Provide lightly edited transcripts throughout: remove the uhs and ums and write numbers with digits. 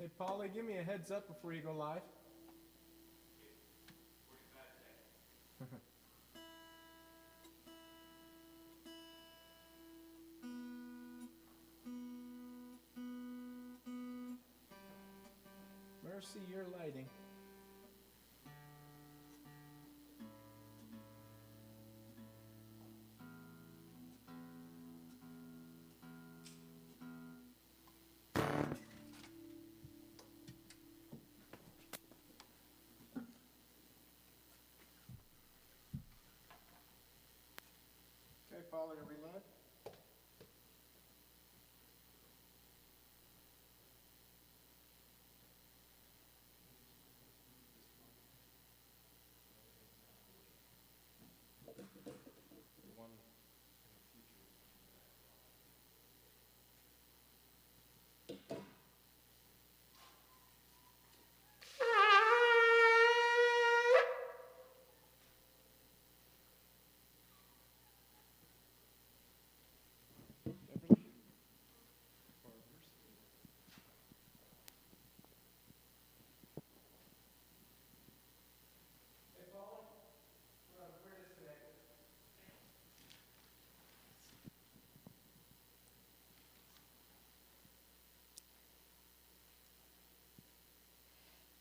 Hey, Polly, give me a heads up before you go live. 45 seconds. Mercy, your lighting. Okay, Polly, are we live?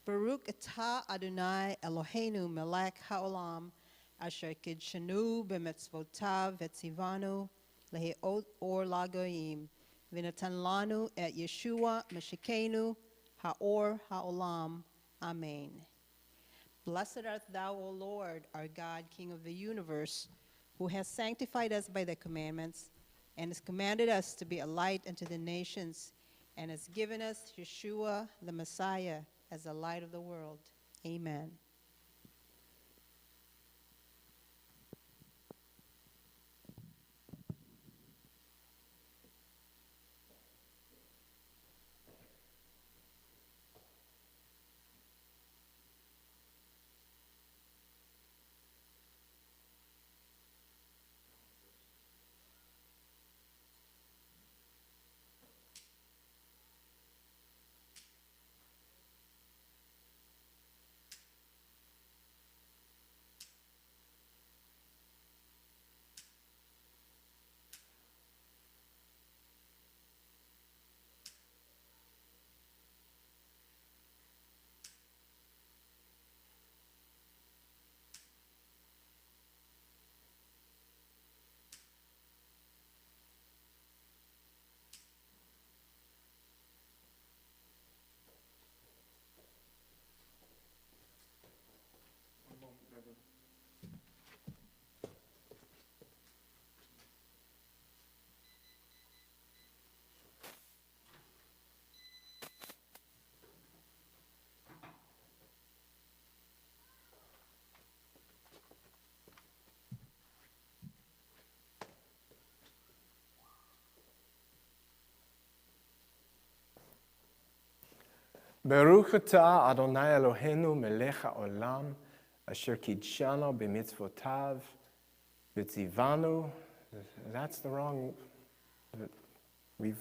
Baruch atah Adonai Eloheinu melech haolam asher kidshanu b'mitzvotav v'tzivanu lehiot or lagoyim v'natan lanu et Yeshua Meshikenu haor haolam. Amen. Blessed art thou, O Lord, our God, King of the universe, who has sanctified us by the commandments and has commanded us to be a light unto the nations and has given us Yeshua the Messiah as the light of the world. Amen. Baruch atah Adonai Eloheinu melech haolam asher kidshanu b'mitzvotav v'tzivanu. That's the wrong. We've.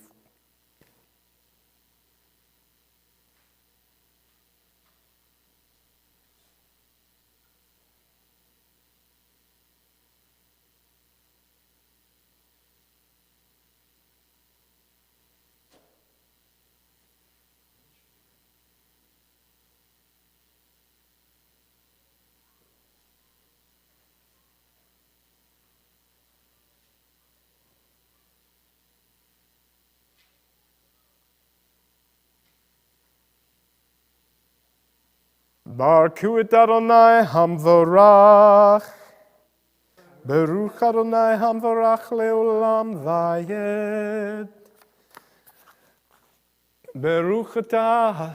Baruch et Adonai Hamvorach. Baruch Adonai Hamvorach leolam vayed. Baruch Adonai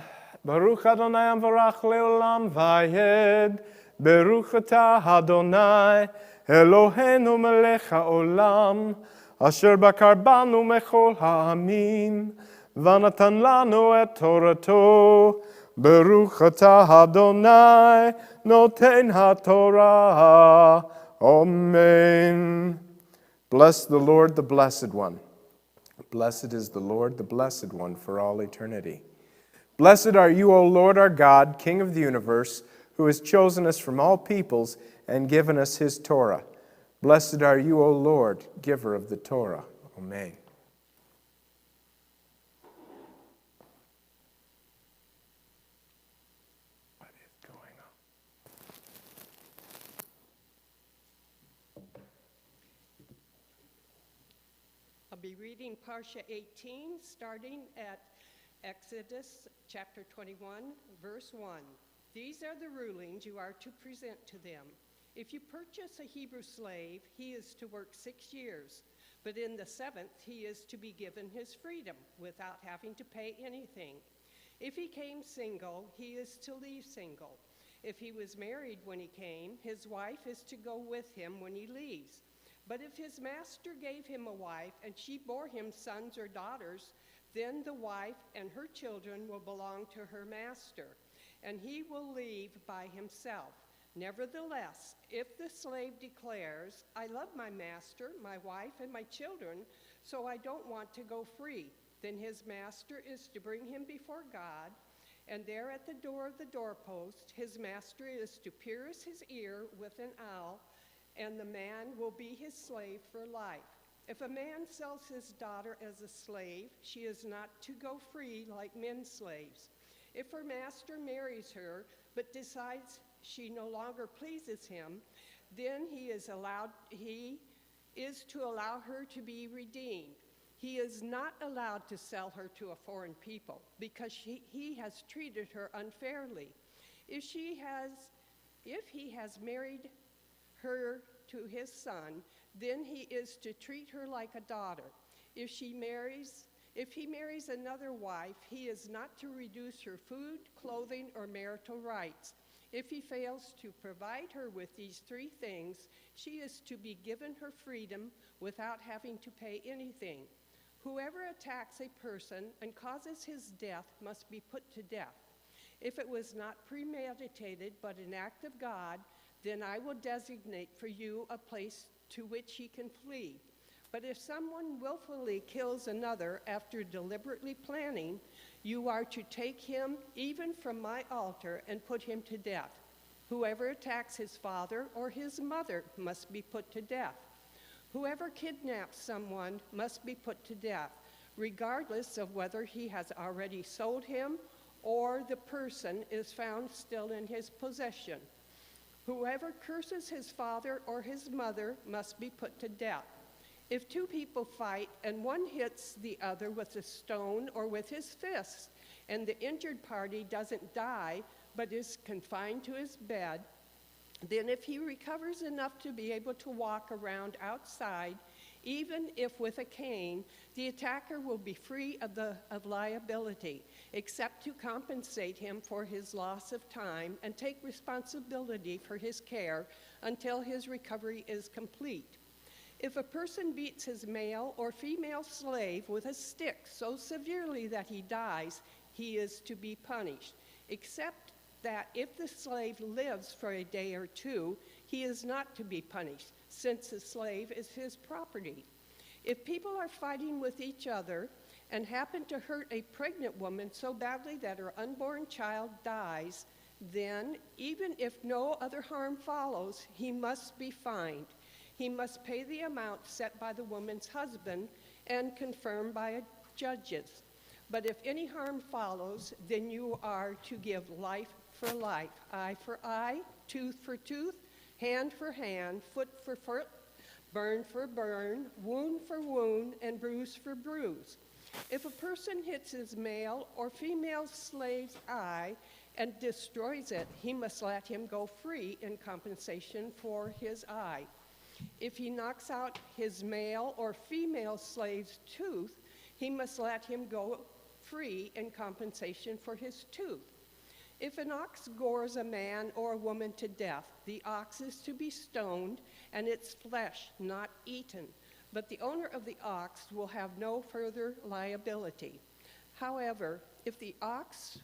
Hamvorach leolam vayed. Baruch atah Adonai Eloheinu melech haolam asher bakar banu mechol ha'amim v'natan lanu et Torato. Baruch atah Adonai noten haTorah. Amen. Bless the Lord, the Blessed One. Blessed is the Lord, the Blessed One, for all eternity. Blessed are you, O Lord our God, King of the universe, who has chosen us from all peoples and given us his Torah. Blessed are you, O Lord, giver of the Torah. Amen. What is going on? I'll be reading Parsha 18, starting at Exodus chapter 21, verse 1. These are the rulings you are to present to them. If you purchase a Hebrew slave, he is to work 6 years, but in the 7th he is to be given his freedom without having to pay anything. If he came single, he is to leave single. If he was married when he came, his wife is to go with him when he leaves. But if his master gave him a wife and she bore him sons or daughters, then the wife and her children will belong to her master, and he will leave by himself. Nevertheless, if the slave declares, I love my master, my wife, and my children, so I don't want to go free, then his master is to bring him before God, and there at the door of the doorpost, his master is to pierce his ear with an awl, and the man will be his slave for life. If a man sells his daughter as a slave, she is not to go free like men's slaves. If her master marries her, but decides she no longer pleases him, then he is to allow her to be redeemed. He is not allowed to sell her to a foreign people because he has treated her unfairly. If he has married her to his son, then he is to treat her like a daughter. If he marries another wife, he is not to reduce her food, clothing, or marital rights. If he fails to provide her with these 3 things, she is to be given her freedom without having to pay anything. Whoever attacks a person and causes his death must be put to death. If it was not premeditated but an act of God, then I will designate for you a place to which he can flee. But if someone willfully kills another after deliberately planning, you are to take him even from my altar and put him to death. Whoever attacks his father or his mother must be put to death. Whoever kidnaps someone must be put to death, regardless of whether he has already sold him or the person is found still in his possession. Whoever curses his father or his mother must be put to death. If 2 people fight and one hits the other with a stone or with his fist, and the injured party doesn't die but is confined to his bed, then if he recovers enough to be able to walk around outside, even if with a cane, the attacker will be free of liability, except to compensate him for his loss of time and take responsibility for his care until his recovery is complete. If a person beats his male or female slave with a stick so severely that he dies, he is to be punished, except that if the slave lives for a day or 2, he is not to be punished, since the slave is his property. If people are fighting with each other and happen to hurt a pregnant woman so badly that her unborn child dies, then, even if no other harm follows, he must be fined. He must pay the amount set by the woman's husband and confirmed by judges. But if any harm follows, then you are to give life for life, eye for eye, tooth for tooth, hand for hand, foot for foot, burn for burn, wound for wound, and bruise for bruise. If a person hits his male or female slave's eye and destroys it, he must let him go free in compensation for his eye. If he knocks out his male or female slave's tooth, he must let him go free in compensation for his tooth. If an ox gores a man or a woman to death, the ox is to be stoned and its flesh not eaten, but the owner of the ox will have no further liability. However, if the ox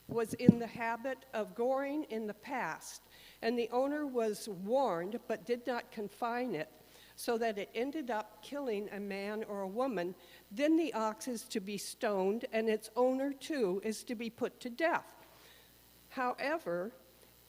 was in the habit of goring in the past, and the owner was warned but did not confine it, so that it ended up killing a man or a woman, then the ox is to be stoned, and its owner, too, is to be put to death. However,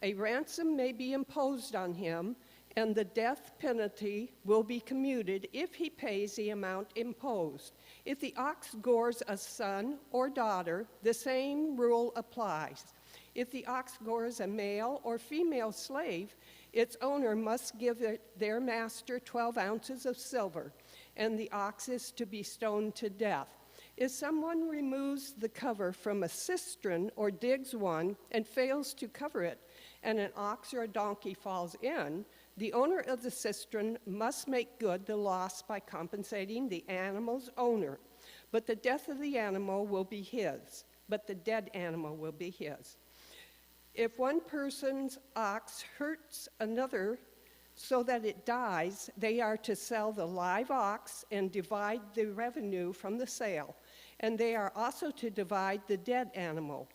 a ransom may be imposed on him, and the death penalty will be commuted if he pays the amount imposed. If the ox gores a son or daughter, the same rule applies. If the ox gores a male or female slave, its owner must give their master 12 ounces of silver, and the ox is to be stoned to death. If someone removes the cover from a cistern or digs one and fails to cover it, and an ox or a donkey falls in, the owner of the cistern must make good the loss by compensating the animal's owner. But the death of the animal will be his. But the dead animal will be his. If one person's ox hurts another so that it dies, they are to sell the live ox and divide the revenue from the sale. And they are also to divide the dead animal.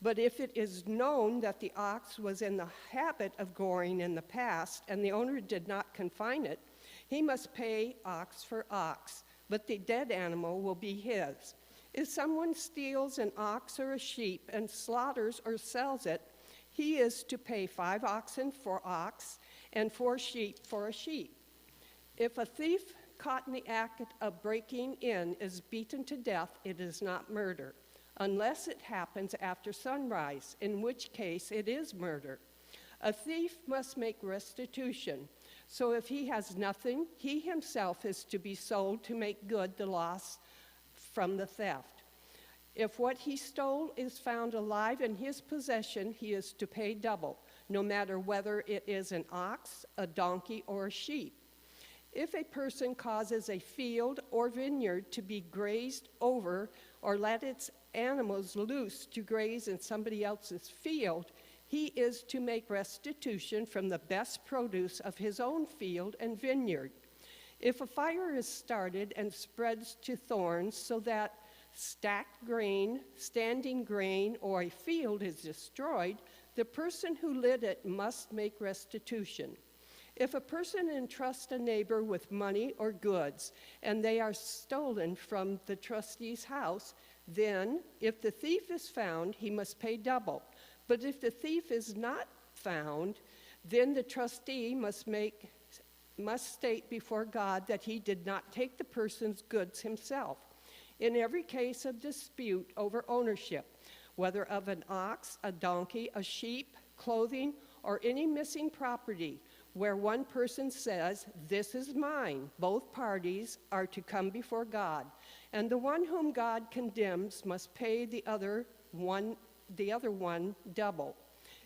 But if it is known that the ox was in the habit of goring in the past and the owner did not confine it, he must pay ox for ox, but the dead animal will be his. If someone steals an ox or a sheep and slaughters or sells it, he is to pay 5 oxen for ox and 4 sheep for a sheep. If a thief caught in the act of breaking in is beaten to death, it is not murder, unless it happens after sunrise, in which case it is murder. A thief must make restitution, so if he has nothing, he himself is to be sold to make good the loss from the theft. If what he stole is found alive in his possession, he is to pay double, no matter whether it is an ox, a donkey, or a sheep. If a person causes a field or vineyard to be grazed over or let its animals loose to graze in somebody else's field, he is to make restitution from the best produce of his own field and vineyard. If a fire is started and spreads to thorns so that stacked grain, standing grain, or a field is destroyed, the person who lit it must make restitution. If a person entrusts a neighbor with money or goods, and they are stolen from the trustee's house, then, if the thief is found, he must pay double. But if the thief is not found, then the trustee must state before God that he did not take the person's goods himself. In every case of dispute over ownership, whether of an ox, a donkey, a sheep, clothing, or any missing property, where one person says, "This is mine," both parties are to come before God, and the one whom God condemns must pay the other one double.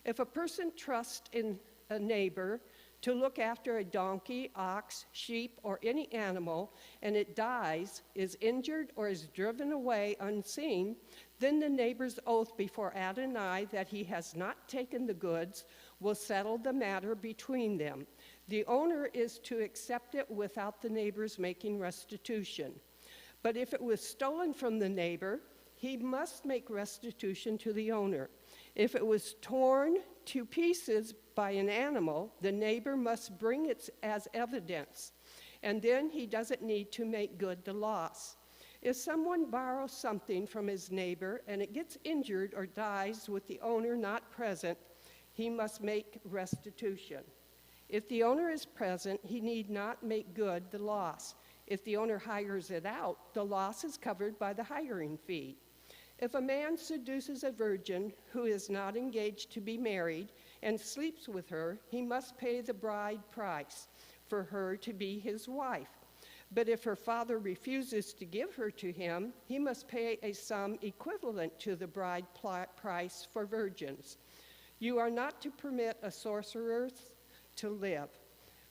If a person trusts in a neighbor to look after a donkey, ox, sheep, or any animal, and it dies, is injured, or is driven away unseen, then the neighbor's oath before Adonai that he has not taken the goods will settle the matter between them. The owner is to accept it without the neighbor's making restitution. But if it was stolen from the neighbor, he must make restitution to the owner. If it was torn to pieces by an animal, the neighbor must bring it as evidence, and then he doesn't need to make good the loss. If someone borrows something from his neighbor and it gets injured or dies with the owner not present, he must make restitution. If the owner is present, he need not make good the loss. If the owner hires it out, the loss is covered by the hiring fee. If a man seduces a virgin who is not engaged to be married and sleeps with her, he must pay the bride price for her to be his wife. But if her father refuses to give her to him, he must pay a sum equivalent to the bride price for virgins. You are not to permit a sorcerer to live.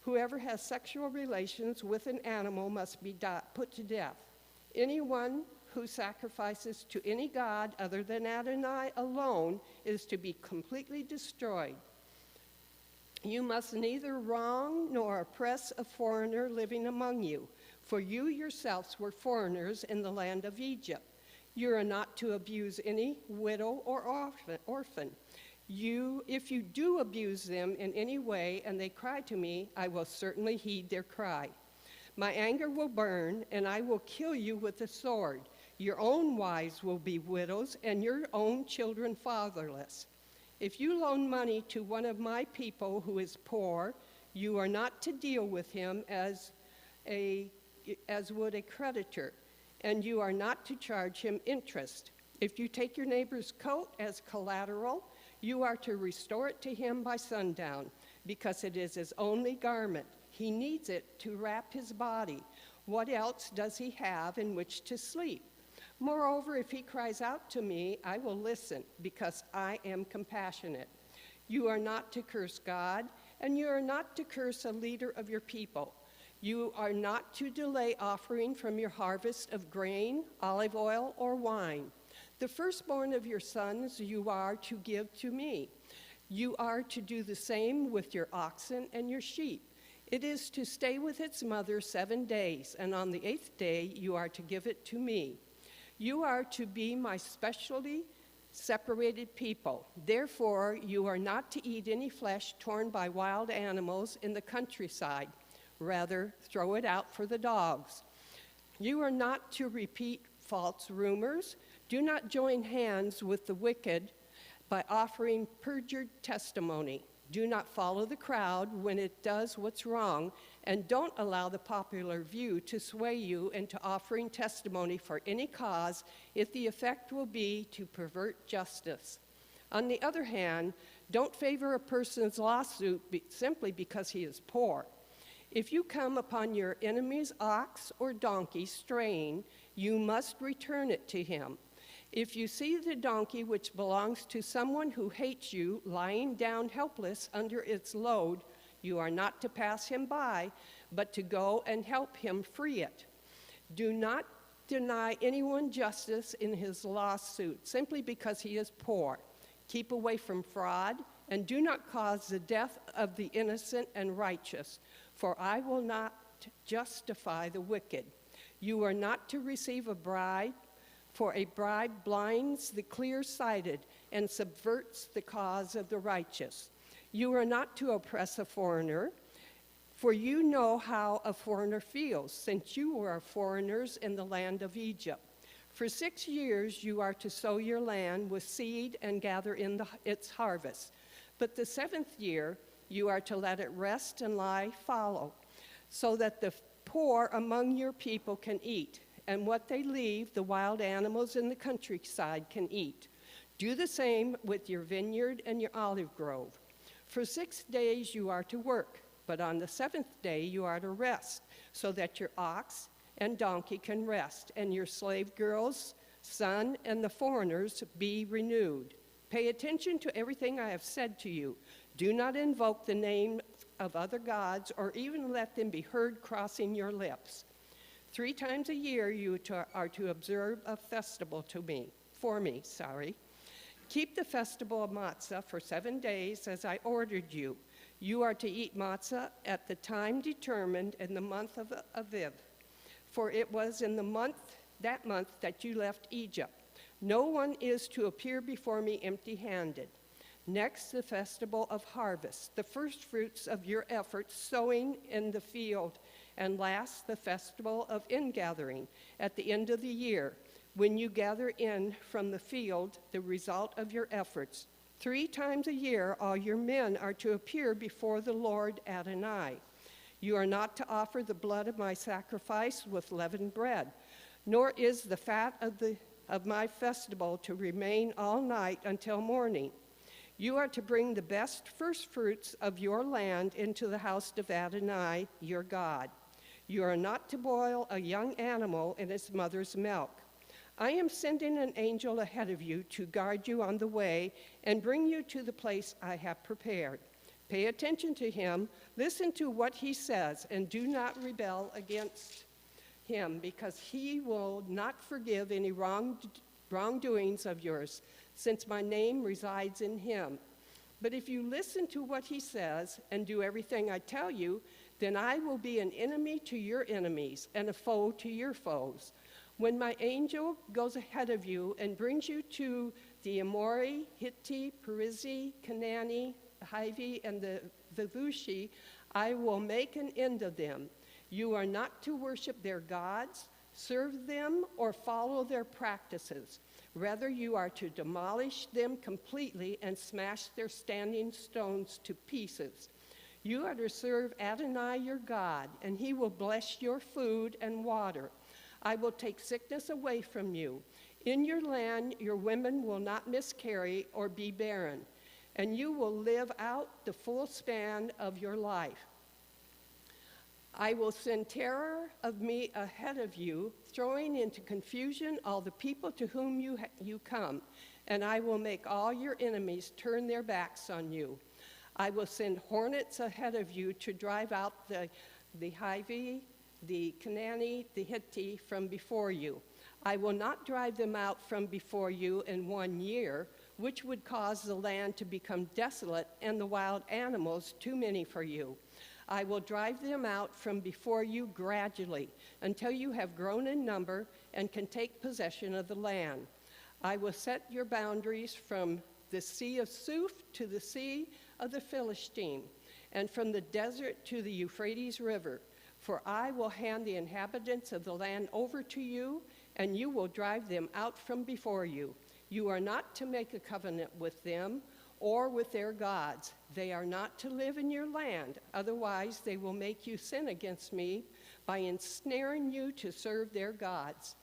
Whoever has sexual relations with an animal must be put to death. Anyone who sacrifices to any god other than Adonai alone is to be completely destroyed. You must neither wrong nor oppress a foreigner living among you, for you yourselves were foreigners in the land of Egypt. You are not to abuse any widow or orphan. If you do abuse them in any way and they cry to me, I will certainly heed their cry. My anger will burn, and I will kill you with the sword. Your own wives will be widows, and your own children fatherless. If you loan money to one of my people who is poor, you are not to deal with him as would a creditor, and you are not to charge him interest. If you take your neighbor's coat as collateral, you are to restore it to him by sundown, because it is his only garment. He needs it to wrap his body. What else does he have in which to sleep? Moreover, if he cries out to me, I will listen, because I am compassionate. You are not to curse God, and you are not to curse a leader of your people. You are not to delay offering from your harvest of grain, olive oil, or wine. The firstborn of your sons you are to give to me. You are to do the same with your oxen and your sheep. It is to stay with its mother 7 days, and on the 8th day you are to give it to me. You are to be my specially separated people. Therefore, you are not to eat any flesh torn by wild animals in the countryside. Rather, throw it out for the dogs. You are not to repeat false rumors. Do not join hands with the wicked by offering perjured testimony. Do not follow the crowd when it does what's wrong, and don't allow the popular view to sway you into offering testimony for any cause if the effect will be to pervert justice. On the other hand, don't favor a person's lawsuit simply because he is poor. If you come upon your enemy's ox or donkey straying, you must return it to him. If you see the donkey which belongs to someone who hates you lying down helpless under its load, you are not to pass him by, but to go and help him free it. Do not deny anyone justice in his lawsuit simply because he is poor. Keep away from fraud, and do not cause the death of the innocent and righteous, for I will not justify the wicked. You are not to receive a bribe, for a bribe blinds the clear-sighted and subverts the cause of the righteous. You are not to oppress a foreigner, for you know how a foreigner feels, since you were foreigners in the land of Egypt. For 6 years you are to sow your land with seed and gather in its harvest. But the 7th year you are to let it rest and lie fallow, so that the poor among your people can eat, and what they leave, the wild animals in the countryside can eat. Do the same with your vineyard and your olive grove. For 6 days you are to work, but on the 7th day you are to rest, so that your ox and donkey can rest, and your slave girls, son, and the foreigners be renewed. Pay attention to everything I have said to you. Do not invoke the name of other gods, or even let them be heard crossing your lips. 3 times a year you are to observe a festival for me. Keep the festival of Matzah for 7 days as I ordered you. You are to eat matzah at the time determined in the month of Aviv, for it was in that month that you left Egypt. No one is to appear before me empty-handed. Next, the festival of harvest, the first fruits of your efforts sowing in the field. And last, the festival of ingathering at the end of the year, when you gather in from the field the result of your efforts. 3 times a year all your men are to appear before the Lord Adonai. You are not to offer the blood of my sacrifice with leavened bread, nor is the fat of my festival to remain all night until morning. You are to bring the best first fruits of your land into the house of Adonai, your God. You are not to boil a young animal in its mother's milk. I am sending an angel ahead of you to guard you on the way and bring you to the place I have prepared. Pay attention to him, listen to what he says, and do not rebel against him, because he will not forgive any wrongdoings of yours, since my name resides in him. But if you listen to what he says and do everything I tell you, then I will be an enemy to your enemies and a foe to your foes. When my angel goes ahead of you and brings you to the Amori, Hitti, Perizzi, Canaani, Hivi, and the Jebusi, I will make an end of them. You are not to worship their gods, serve them, or follow their practices. Rather, you are to demolish them completely and smash their standing stones to pieces. You are to serve Adonai your God, and he will bless your food and water. I will take sickness away from you. In your land, your women will not miscarry or be barren, and you will live out the full span of your life. I will send terror of me ahead of you, throwing into confusion all the people to whom you come, and I will make all your enemies turn their backs on you. I will send hornets ahead of you to drive out the Hivi, the Canaanite, the Hittite from before you. I will not drive them out from before you in 1 year, which would cause the land to become desolate and the wild animals too many for you. I will drive them out from before you gradually until you have grown in number and can take possession of the land. I will set your boundaries from the Sea of Suf to the Sea of the Philistine, and from the desert to the Euphrates River. For I will hand the inhabitants of the land over to you, and you will drive them out from before you. You are not to make a covenant with them or with their gods. They are not to live in your land, otherwise they will make you sin against me by ensnaring you to serve their gods.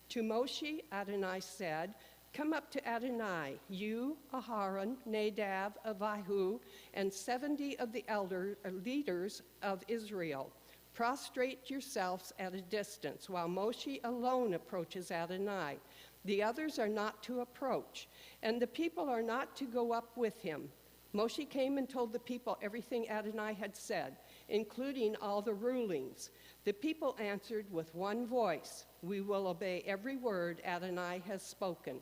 To Moshe, Adonai said, come up to Adonai, you, Aharon, Nadab, Abihu, and 70 of the leaders of Israel. Prostrate yourselves at a distance, while Moshe alone approaches Adonai. The others are not to approach, and the people are not to go up with him. Moshe came and told the people everything Adonai had said, including all the rulings. The people answered with one voice, we will obey every word Adonai has spoken.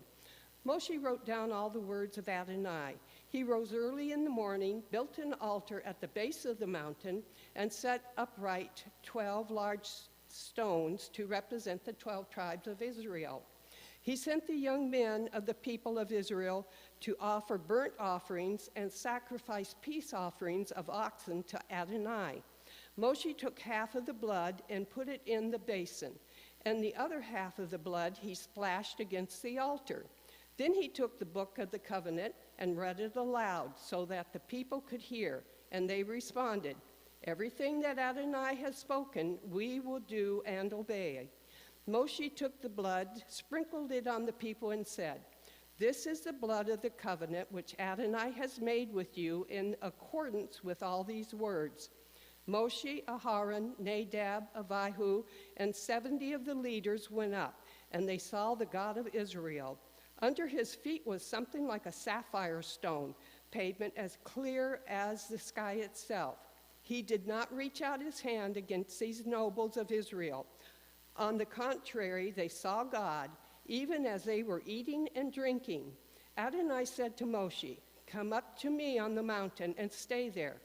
Moshe wrote down all the words of Adonai. He rose early in the morning, built an altar at the base of the mountain, and set upright 12 large stones to represent the 12 tribes of Israel. He sent the young men of the people of Israel to offer burnt offerings and sacrifice peace offerings of oxen to Adonai. Moshe took half of the blood and put it in the basin, and the other half of the blood he splashed against the altar. Then he took the book of the covenant and read it aloud so that the people could hear, and they responded, everything that Adonai has spoken, we will do and obey. Moshe took the blood, sprinkled it on the people, and said, this is the blood of the covenant which Adonai has made with you in accordance with all these words. Moshe, Aharon, Nadab, Abihu, and 70 of the leaders went up, and they saw the God of Israel. Under his feet was something like a sapphire stone, pavement as clear as the sky itself. He did not reach out his hand against these nobles of Israel. On the contrary, they saw God, even as they were eating and drinking. Adonai said to Moshe, come up to me on the mountain and stay there.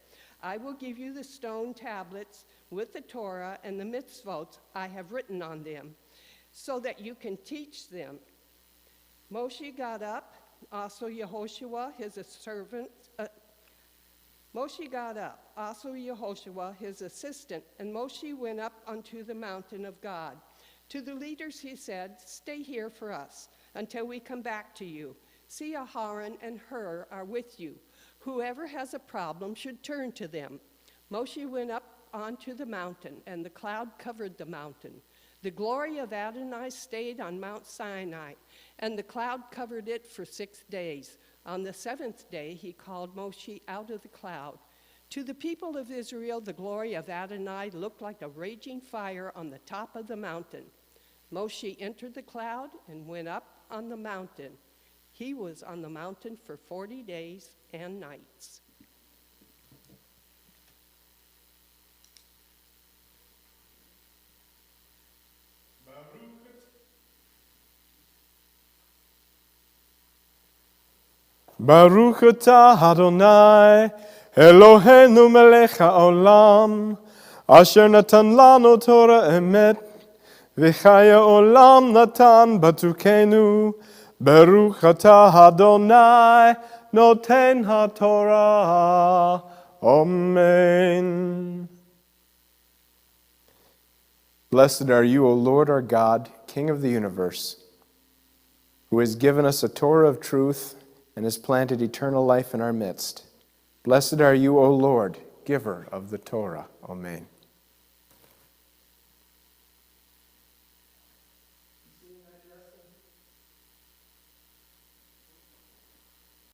I will give you the stone tablets with the Torah and the mitzvot I have written on them, so that you can teach them. Moshe got up, also Yehoshua, his servant. Moshe got up, also Yehoshua, his assistant, and Moshe went up unto the mountain of God. To the leaders he said, stay here for us until we come back to you. See, Aharon and Hur are with you. Whoever has a problem should turn to them. Moshe went up onto the mountain, and the cloud covered the mountain. The glory of Adonai stayed on Mount Sinai, and the cloud covered it for 6 days. On the 7th day, he called Moshe out of the cloud. To the people of Israel, the glory of Adonai looked like a raging fire on the top of the mountain. Moshe entered the cloud and went up on the mountain. He was on the mountain for 40 days and nights. Baruch atah Adonai, Eloheinu melech haolam, asher natan lanu Torah emet, v'chaya olam natan batukenu, Baruch atah Adonai, noten haTorah. Amen. Blessed are you, O Lord our God, King of the universe, who has given us a Torah of truth and has planted eternal life in our midst. Blessed are you, O Lord, giver of the Torah. Amen.